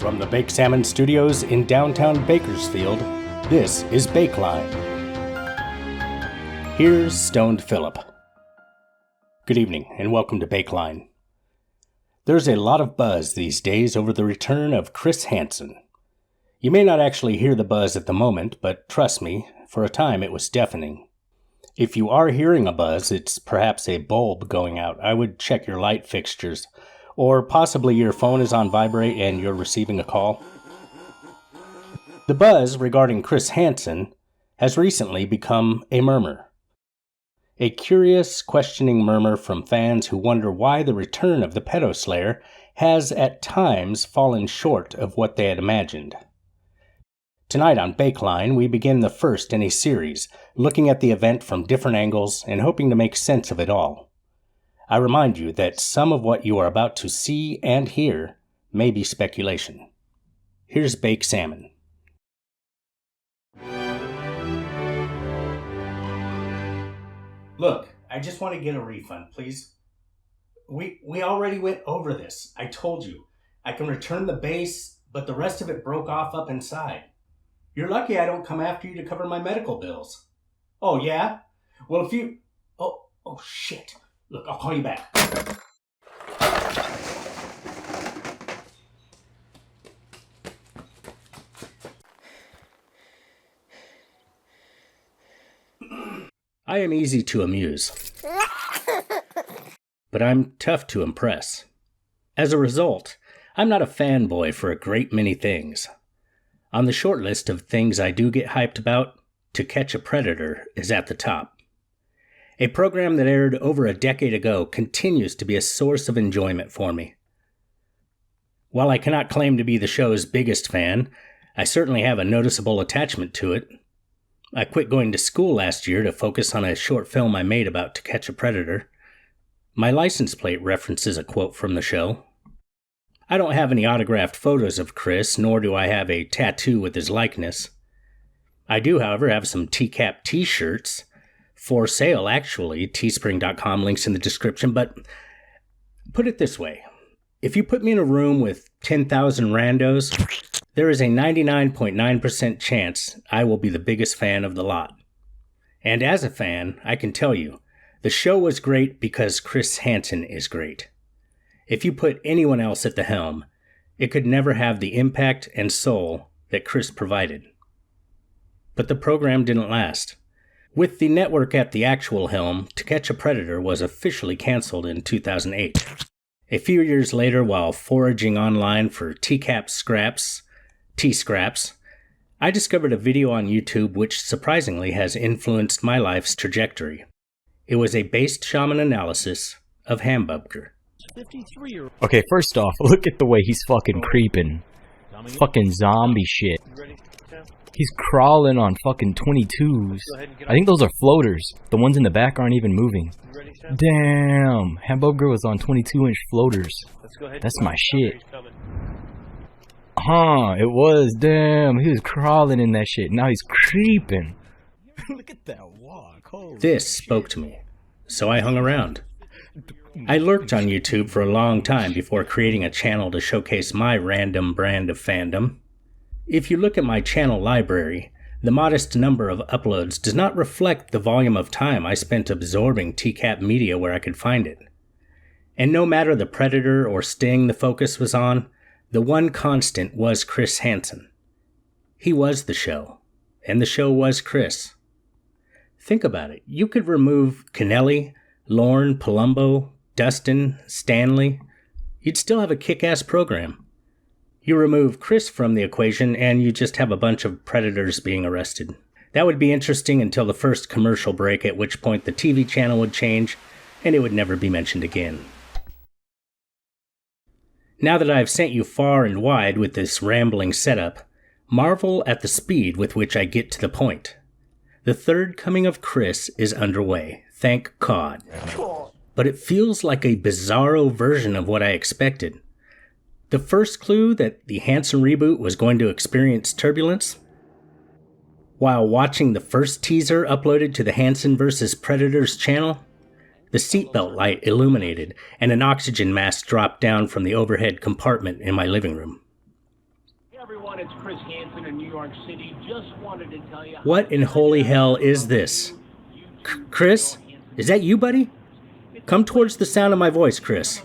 From the BakedSalmon studios in downtown Bakersfield, this is Bakeline. Here's Stoned Phillip. Good evening, and welcome to Bakeline. There's a lot of buzz these days over the return of Chris Hansen. You may not actually hear the buzz at the moment, but trust me, for a time it was deafening. If you are hearing a buzz, it's perhaps a bulb going out. I would check your light fixtures. Or possibly your phone is on vibrate and you're receiving a call. The buzz regarding Chris Hansen has recently become a murmur. A curious, questioning murmur from fans who wonder why the return of the pedo slayer has at times fallen short of what they had imagined. Tonight on Bakeline, we begin the first in a series, looking at the event from different angles and hoping to make sense of it all. I remind you that some of what you are about to see and hear may be speculation. Here's BakedSalmon. Look, I just want to get a refund, please. We already went over this. I told you. I can return the base, but the rest of it broke off up inside. You're lucky I don't come after you to cover my medical bills. Oh, yeah? Well, if you... Oh, shit. Look, I'll call you back. I am easy to amuse, but I'm tough to impress. As a result, I'm not a fanboy for a great many things. On the short list of things I do get hyped about, To Catch a Predator is at the top. A program that aired over a decade ago continues to be a source of enjoyment for me. While I cannot claim to be the show's biggest fan, I certainly have a noticeable attachment to it. I quit going to school last year to focus on a short film I made about To Catch a Predator. My license plate references a quote from the show. I don't have any autographed photos of Chris, nor do I have a tattoo with his likeness. I do, however, have some TCAP t-shirts. For sale, actually. Teespring.com, links in the description. But put it this way. If you put me in a room with 10,000 randos, there is a 99.9% chance I will be the biggest fan of the lot. And as a fan, I can tell you, the show was great because Chris Hansen is great. If you put anyone else at the helm, it could never have the impact and soul that Chris provided. But the program didn't last. With the network at the actual helm, To Catch a Predator was officially canceled in 2008. A few years later, while foraging online for TCAP scraps, T-scraps, I discovered a video on YouTube which surprisingly has influenced my life's trajectory. It was a BakedSalmon analysis of Hamburger. Okay, first off, look at the way he's fucking creeping. Fucking zombie shit. He's crawling on fucking 22s. I think those are floaters. The ones in the back aren't even moving. Damn. Hamburger was on 22-inch floaters. That's my shit. It was. Damn. He was crawling in that shit. Now he's creeping. Look at that walk. Holy this spoke to me, so I hung around. I lurked on YouTube for a long time before creating a channel to showcase my random brand of fandom. If you look at my channel library, the modest number of uploads does not reflect the volume of time I spent absorbing TCAP media where I could find it. And no matter the Predator or Sting the focus was on, the one constant was Chris Hansen. He was the show, and the show was Chris. Think about it. You could remove Kennelly, Lorne, Palumbo, Dustin, Stanley. You'd still have a kick-ass program. You remove Chris from the equation and you just have a bunch of predators being arrested. That would be interesting until the first commercial break, at which point the TV channel would change and it would never be mentioned again. Now that I've sent you far and wide with this rambling setup, marvel at the speed with which I get to the point. The third coming of Chris is underway, thank God. But it feels like a bizarro version of what I expected. The first clue that the Hansen reboot was going to experience turbulence? While watching the first teaser uploaded to the Hansen vs. Predators channel, The seatbelt light illuminated, and an oxygen mask dropped down from the overhead compartment in my living room. it's Chris Hansen in New York City. Just wanted to tell you. What in holy hell is this? Chris? Is that you, buddy? Come towards the sound of my voice, Chris.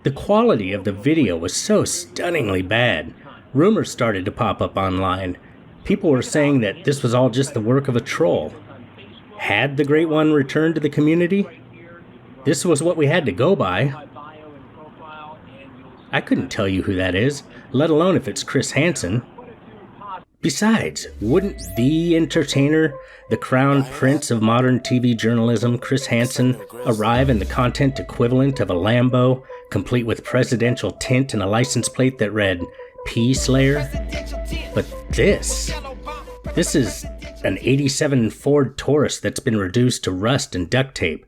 The quality of the video was so stunningly bad. Rumors started to pop up online. People were saying that this was all just the work of a troll. Had the Great One returned to the community? This was what we had to go by. I couldn't tell you who that is, let alone if it's Chris Hansen. Besides, wouldn't the entertainer, the crown prince of modern TV journalism, Chris Hansen, arrive in the content equivalent of a Lambo, complete with presidential tint and a license plate that read P Slayer? But this is an '87 Ford Taurus that's been reduced to rust and duct tape.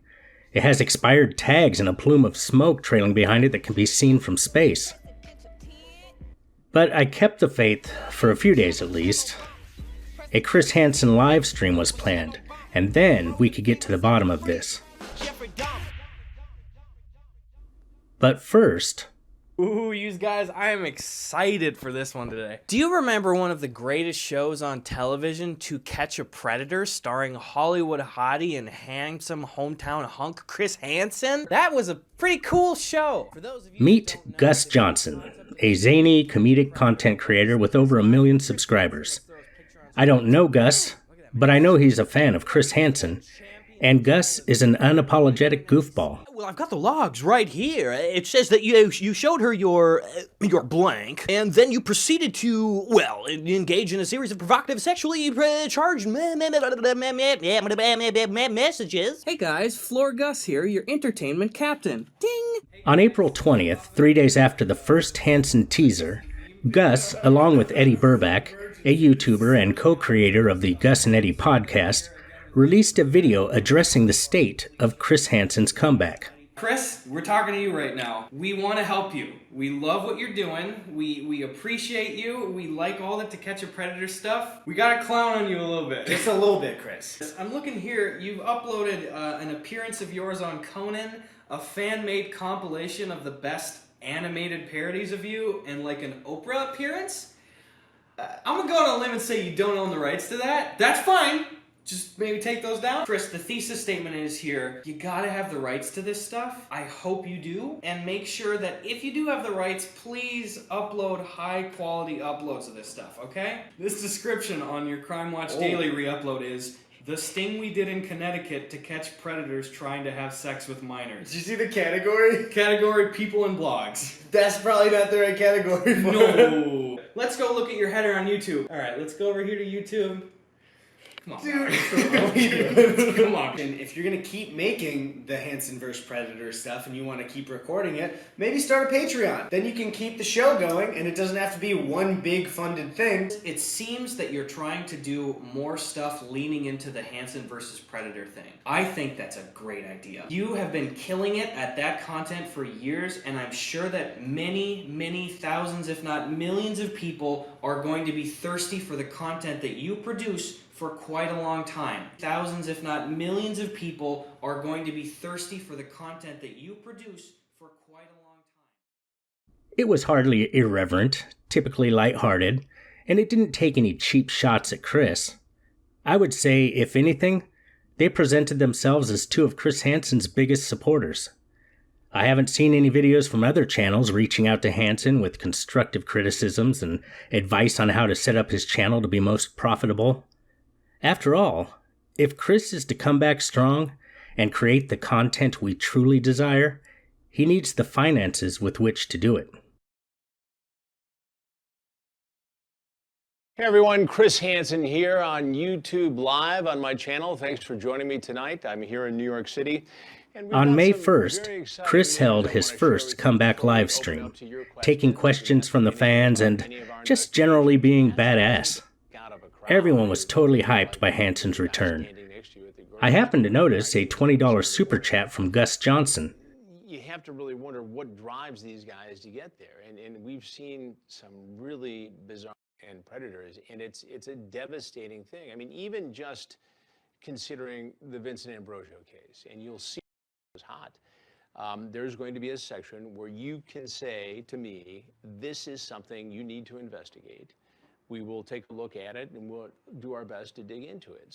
It has expired tags and a plume of smoke trailing behind it that can be seen from space. But I kept the faith for a few days at least. A Chris Hansen live stream was planned, and then we could get to the bottom of this. But first... Ooh, you guys, I am excited for this one today. Do you remember one of the greatest shows on television, To Catch a Predator, starring Hollywood hottie and handsome hometown hunk Chris Hansen? That was a pretty cool show. For those of you Meet Gus Johnson, a zany comedic content creator with over 1 million subscribers. I don't know Gus, but I know he's a fan of Chris Hansen. And Gus is an unapologetic goofball. Well, I've got the logs right here. It says that you showed her your blank, and then you proceeded to, well, engage in a series of provocative, sexually charged messages. Hey guys, Floor Gus here, your entertainment captain. Ding! On April 20th, 3 days after the first Hansen teaser, Gus, along with Eddie Burback, a YouTuber and co-creator of the Gus and Eddie podcast, released a video addressing the state of Chris Hansen's comeback. Chris, we're talking to you right now. We want to help you. We love what you're doing. We appreciate you. We like all the To Catch a Predator stuff. We got to clown on you a little bit. Just a little bit, Chris. I'm looking here. You've uploaded an appearance of yours on Conan, a fan-made compilation of the best animated parodies of you, and like an Oprah appearance. I'm going to go on a limb and say you don't own the rights to that. That's fine. Just maybe take those down. Chris, the thesis statement is here, you gotta have the rights to this stuff. I hope you do. And make sure that if you do have the rights, please upload high quality uploads of this stuff, okay? This description on your Crime Watch Daily re-upload is, the sting we did in Connecticut to catch predators trying to have sex with minors. Did you see the category? Category, people and blogs. That's probably not the right category for No. Let's go look at your header on YouTube. Alright, let's go over here to YouTube. Come on, dude. Come on. And if you're gonna keep making the Hansen vs. Predator stuff and you want to keep recording it, maybe start a Patreon. Then you can keep the show going and it doesn't have to be one big funded thing. It seems that you're trying to do more stuff leaning into the Hansen vs. Predator thing. I think that's a great idea. You have been killing it at that content for years, and I'm sure that many, many thousands, if not millions of people are going to be thirsty for the content that you produce for quite a long time. Thousands, if not millions of people are going to be thirsty for the content that you produce for quite a long time. It was hardly irreverent, typically lighthearted, and it didn't take any cheap shots at Chris. I would say, if anything, they presented themselves as two of Chris Hansen's biggest supporters. I haven't seen any videos from other channels reaching out to Hansen with constructive criticisms and advice on how to set up his channel to be most profitable. After all, if Chris is to come back strong and create the content we truly desire, he needs the finances with which to do it. Hey everyone, Chris Hansen here on YouTube Live on my channel. Thanks for joining me tonight. I'm here in New York City. On May 1st, Chris held his first comeback live stream, taking questions from the fans and just generally being badass. Everyone was totally hyped by Hansen's return. I happened to notice a $20 super chat from Gus Johnson. You have to really wonder what drives these guys to get there. And we've seen some really bizarre and predators, and it's a devastating thing. I mean, even just considering the Vincent Ambrosio case, and you'll see it was hot. there's going to be a section where you can say to me, this is something you need to investigate. We will take a look at it and we'll do our best to dig into it.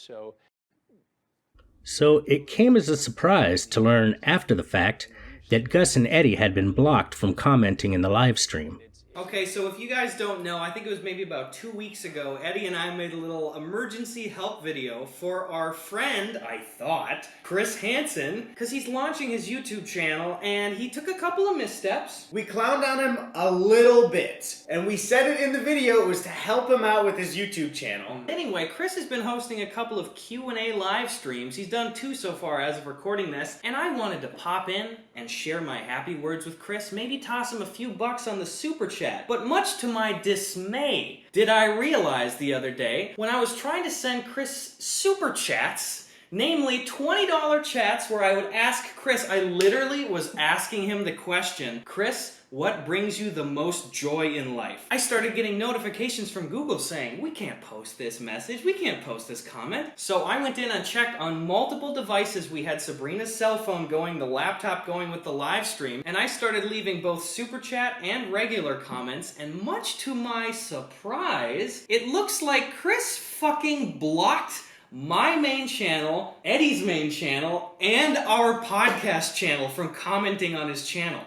So it came as a surprise to learn after the fact that Gus and Eddie had been blocked from commenting in the live stream. Okay, so if you guys don't know, I think it was maybe about 2 weeks ago, Eddie and I made a little emergency help video for our friend, I thought, Chris Hansen, because he's launching his YouTube channel, and he took a couple of missteps. We clowned on him a little bit, and we said it in the video, it was to help him out with his YouTube channel. Anyway, Chris has been hosting a couple of Q&A live streams. He's done 2 so far as of recording this, and I wanted to pop in and share my happy words with Chris, maybe toss him a few bucks on the super chat. But much to my dismay, did I realize the other day when I was trying to send Chris super chats, namely $20 chats where I would ask Chris, I literally was asking him the question, Chris, what brings you the most joy in life? I started getting notifications from Google saying, we can't post this message, we can't post this comment. So I went in and checked on multiple devices. We had Sabrina's cell phone going, the laptop going with the live stream, and I started leaving both super chat and regular comments, and much to my surprise, it looks like Chris fucking blocked my main channel, Eddie's main channel, and our podcast channel from commenting on his channel.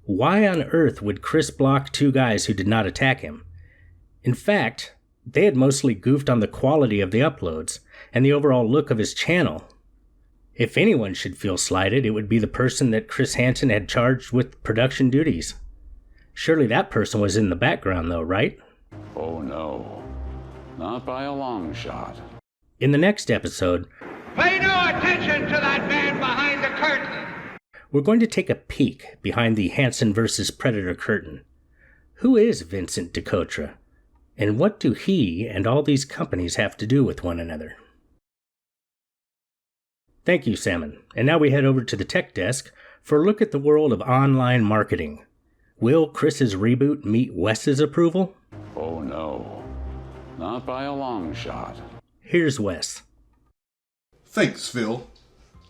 Why on earth would Chris block 2 guys who did not attack him? In fact, they had mostly goofed on the quality of the uploads and the overall look of his channel. If anyone should feel slighted, it would be the person that Chris Hansen had charged with production duties. Surely that person was in the background though, right? Oh no, not by a long shot. In the next episode, Pay no attention to that man behind the curtain. we're going to take a peek behind the Hansen vs. Predator curtain. Who is Vincent DeCotra? And what do he and all these companies have to do with one another? Thank you, Salmon. And now we head over to the tech desk for a look at the world of online marketing. Will Chris's reboot meet Wes's approval? Oh no, not by a long shot. Here's Wes. Thanks, Phil.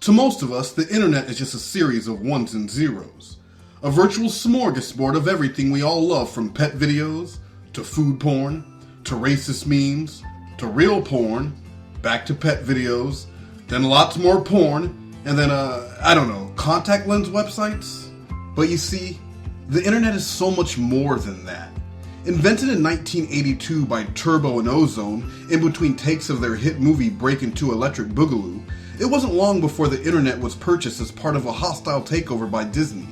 To most of us, the internet is just a series of ones and zeros. A virtual smorgasbord of everything we all love, from pet videos, to food porn, to racist memes, to real porn, back to pet videos, then lots more porn, and then, contact lens websites. But you see, the internet is so much more than that. Invented in 1982 by Turbo and Ozone, in between takes of their hit movie Breakin' 2 Electric Boogaloo, it wasn't long before the internet was purchased as part of a hostile takeover by Disney,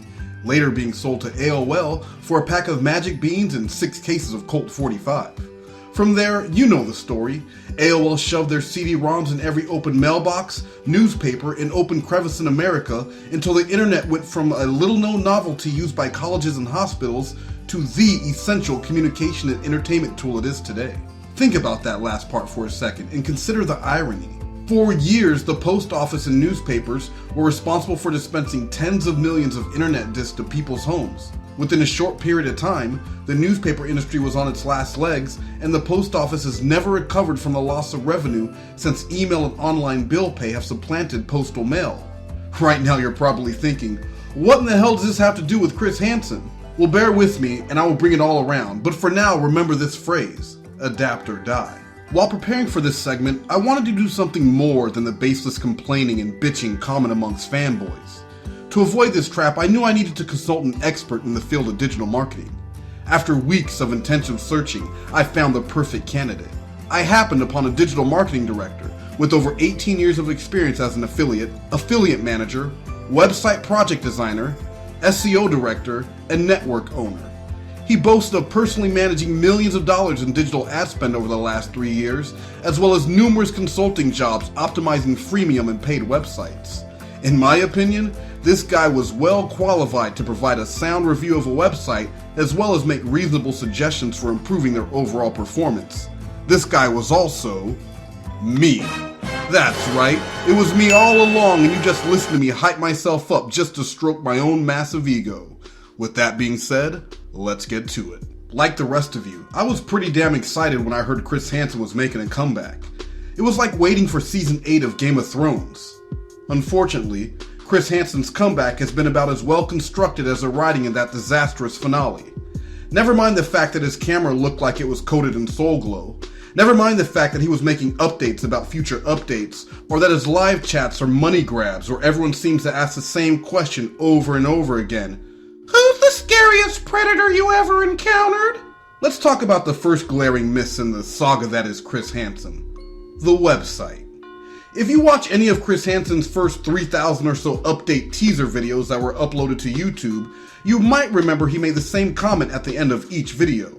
later being sold to AOL for a pack of Magic Beans and 6 cases of Colt 45. From there, you know the story. AOL shoved their CD-ROMs in every open mailbox, newspaper, and open crevice in America until the internet went from a little-known novelty used by colleges and hospitals to the essential communication and entertainment tool it is today. Think about that last part for a second and consider the irony. For years, the post office and newspapers were responsible for dispensing tens of millions of internet discs to people's homes. Within a short period of time, the newspaper industry was on its last legs, and the post office has never recovered from the loss of revenue since email and online bill pay have supplanted postal mail. Right now you're probably thinking, what in the hell does this have to do with Chris Hansen? Well, bear with me and I will bring it all around, but for now remember this phrase, adapt or die. While preparing for this segment, I wanted to do something more than the baseless complaining and bitching common amongst fanboys. To avoid this trap, I knew I needed to consult an expert in the field of digital marketing. After weeks of intensive searching, I found the perfect candidate. I happened upon a digital marketing director with over 18 years of experience as an affiliate manager, website project designer, SEO director, and network owner. He boasted of personally managing millions of dollars in digital ad spend over the last 3 years, as well as numerous consulting jobs optimizing freemium and paid websites. In my opinion, this guy was well qualified to provide a sound review of a website, as well as make reasonable suggestions for improving their overall performance. This guy was also me. That's right, it was me all along, and you just listened to me hype myself up just to stroke my own massive ego. With that being said, let's get to it. Like the rest of you, I was pretty damn excited when I heard Chris Hansen was making a comeback. It was like waiting for season 8 of Game of Thrones. Unfortunately, Chris Hansen's comeback has been about as well constructed as the writing in that disastrous finale. Never mind the fact that his camera looked like it was coated in Soul Glow. Never mind the fact that he was making updates about future updates, or that his live chats are money grabs where everyone seems to ask the same question over and over again. Who's the scariest predator you ever encountered? Let's talk about the first glaring miss in the saga that is Chris Hansen. The website. If you watch any of Chris Hansen's first 3,000 or so update teaser videos that were uploaded to YouTube, you might remember he made the same comment at the end of each video.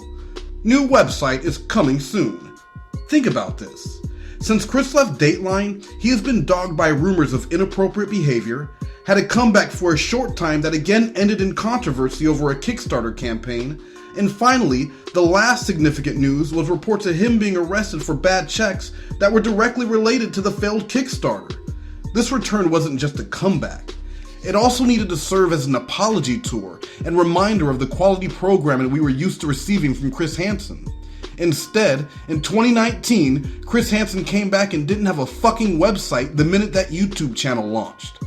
New website is coming soon. Think about this. Since Chris left Dateline, he has been dogged by rumors of inappropriate behavior, had a comeback for a short time that again ended in controversy over a Kickstarter campaign, and finally, the last significant news was reports of him being arrested for bad checks that were directly related to the failed Kickstarter. This return wasn't just a comeback. It also needed to serve as an apology tour and reminder of the quality programming we were used to receiving from Chris Hansen. Instead, in 2019, Chris Hansen came back and didn't have a fucking website the minute that YouTube channel launched.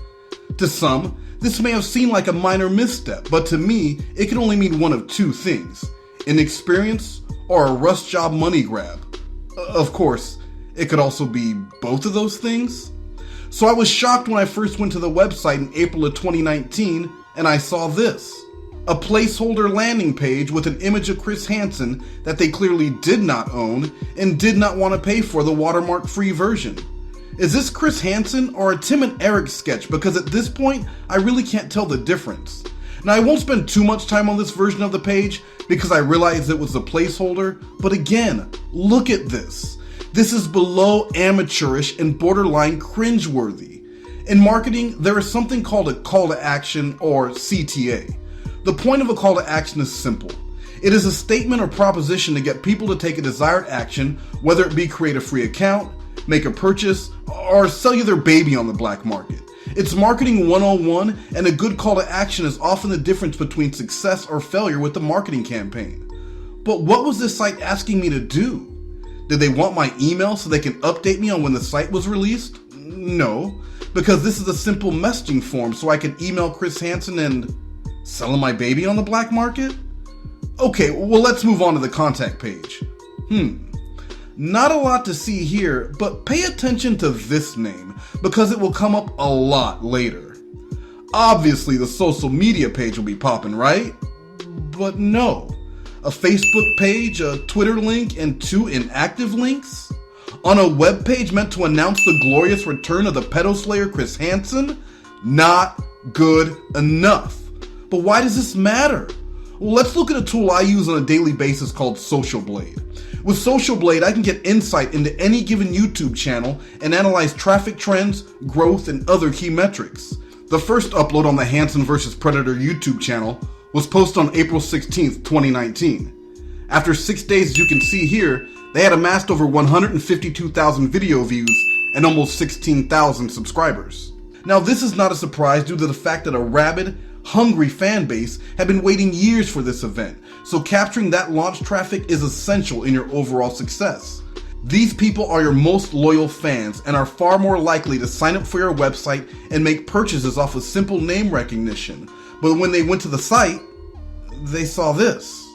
To some, this may have seemed like a minor misstep, but to me, it could only mean one of two things: inexperience or a rush job money grab. Of course, it could also be both of those things. So I was shocked when I first went to the website in April of 2019 and I saw this. A placeholder landing page with an image of Chris Hansen that they clearly did not own and did not want to pay for the watermark-free version. Is this Chris Hansen or a Tim and Eric sketch? Because at this point, I really can't tell the difference. Now, I won't spend too much time on this version of the page because I realized it was a placeholder, but again, look at this. This is below amateurish and borderline cringeworthy. In marketing, there is something called a call to action, or CTA. The point of a call to action is simple. It is a statement or proposition to get people to take a desired action, whether it be create a free account, make a purchase, or sell you their baby on the black market. It's marketing 101, and a good call to action is often the difference between success or failure with the marketing campaign. But what was this site asking me to do? Did they want my email so they can update me on when the site was released? No, because this is a simple messaging form so I can email Chris Hansen and sell him my baby on the black market? Okay, well, let's move on to the contact page. Not a lot to see here, but pay attention to this name because it will come up a lot later. Obviously, the social media page will be popping, right? But no. A Facebook page, a Twitter link, and 2 inactive links? On a web page meant to announce the glorious return of the pedo slayer Chris Hansen? Not good enough. But why does this matter? Well, let's look at a tool I use on a daily basis called Social Blade. With Social Blade, I can get insight into any given YouTube channel and analyze traffic trends, growth, and other key metrics. The first upload on the Hansen vs. Predator YouTube channel was posted on April 16th, 2019. After 6 days, as you can see here, they had amassed over 152,000 video views and almost 16,000 subscribers. Now, this is not a surprise due to the fact that a rabid, hungry fan base had been waiting years for this event, so capturing that launch traffic is essential in your overall success. These people are your most loyal fans and are far more likely to sign up for your website and make purchases off of simple name recognition. But when they went to the site, they saw this.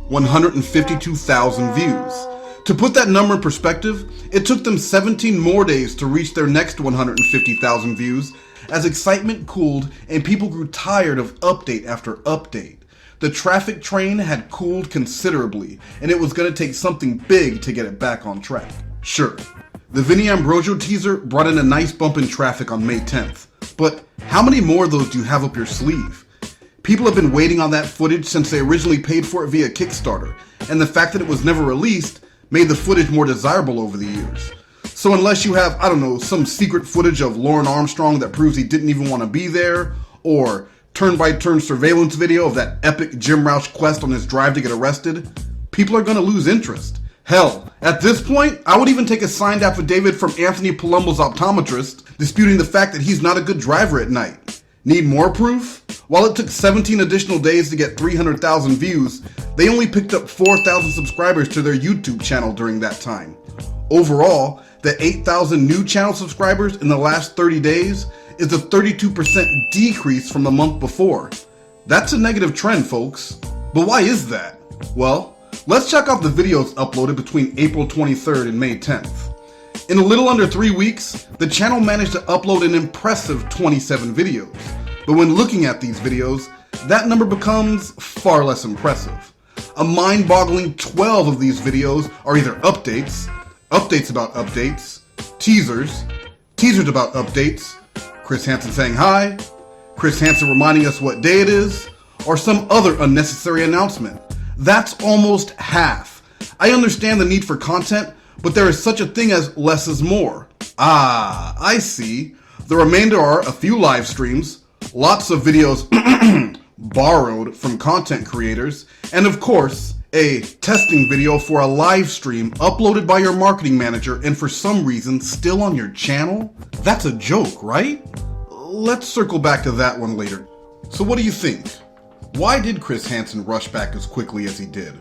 152,000 views. To put that number in perspective, it took them 17 more days to reach their next 150,000 views as excitement cooled and people grew tired of update after update. The traffic train had cooled considerably, and it was going to take something big to get it back on track. Sure, the Vinny Ambrosio teaser brought in a nice bump in traffic on May 10th, but how many more of those do you have up your sleeve? People have been waiting on that footage since they originally paid for it via Kickstarter, and the fact that it was never released made the footage more desirable over the years. So unless you have, I don't know, some secret footage of Lauren Armstrong that proves he didn't even want to be there, or turn-by-turn surveillance video of that epic Jim Roush quest on his drive to get arrested, people are going to lose interest. Hell, at this point, I would even take a signed affidavit from Anthony Palumbo's optometrist disputing the fact that he's not a good driver at night. Need more proof? While it took 17 additional days to get 300,000 views, they only picked up 4,000 subscribers to their YouTube channel during that time. Overall, the 8,000 new channel subscribers in the last 30 days is a 32% decrease from the month before. That's a negative trend, folks. But why is that? Well, let's check out the videos uploaded between April 23rd and May 10th. In a little under 3 weeks, the channel managed to upload an impressive 27 videos. But when looking at these videos, that number becomes far less impressive. A mind-boggling 12 of these videos are either updates, updates about updates, teasers, teasers about updates, Chris Hansen saying hi, Chris Hansen reminding us what day it is, or some other unnecessary announcement. That's almost half. I understand the need for content, but there is such a thing as less is more. Ah, I see. The remainder are a few live streams, lots of videos borrowed from content creators, and of course, a testing video for a live stream uploaded by your marketing manager and for some reason still on your channel? That's a joke, right? Let's circle back to that one later. So what do you think? Why did Chris Hansen rush back as quickly as he did?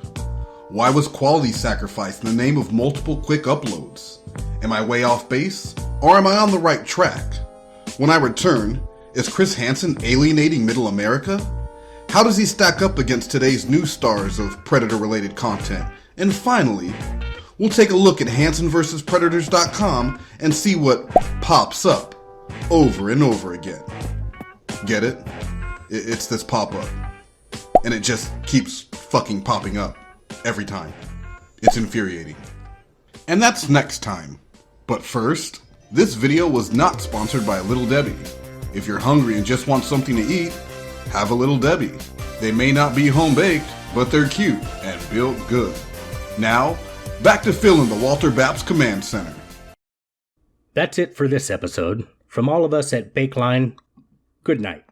Why was quality sacrificed in the name of multiple quick uploads? Am I way off base? Or am I on the right track? When I return, is Chris Hansen alienating Middle America? How does he stack up against today's new stars of Predator-related content? And finally, we'll take a look at HansenvsPredators.com and see what pops up over and over again. Get it? It's this pop-up. And it just keeps fucking popping up every time. It's infuriating. And that's next time. But first, this video was not sponsored by Little Debbie. If you're hungry and just want something to eat, have a Little Debbie. They may not be home-baked, but they're cute and built good. Now, back to Phil in the Walter Baps Command Center. That's it for this episode. From all of us at Bakeline, good night.